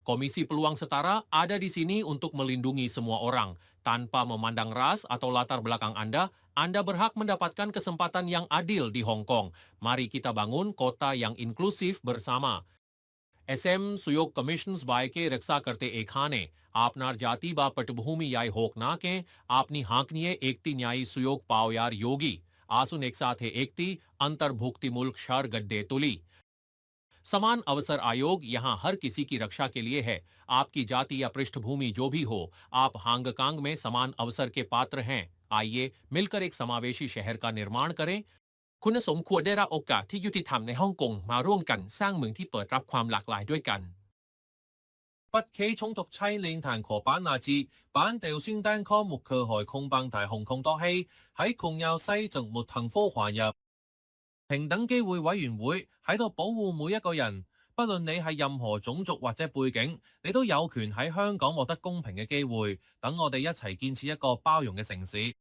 Komisi Peluang Setara ada di sini untuk melindungi semua orang. Tanpa memandang ras atau latar belakang Anda berhak mendapatkan kesempatan yang adil di Hong Kong. Mari kita bangun kota yang inklusif bersama. SM सुयोग कमिशंस bye के रक्षा करते एखाने आपनार जाति बा पटभूमि याय होक नाके आपनी हांकनीय एकती न्यायी सुयोग पाव यार योगी आसुन एक साथ एकती अंतर्भुक्ति मुल्क शर गड्डे तुली। समान अवसर आयोग यहाँ हर किसी की रक्षा के लिए है। आपकी जाति या पृष्ठभूमि जो भी हो, आप हांगकांग में समान अवसर के पात्र हैं। आइए मिलकर एक समावेशी शहर का निर्माण करें। คุณสมควรได้รับโอกาสที่ยุติธรรมในฮ่องกงมาร่วมกันสร้างเมืองที่เปิดรับความหลากหลายด้วยกัน 不企重讀妻令彈河版那字，版掉先單科目佢害控棒大紅控多氣，喺控有西族沒幸科還入。平等機會委員會喺度保護每一個人，不論你係任何種族或者背景，你都有權喺香港獲得公平嘅機會。等我哋一齊建設一個包容嘅城市。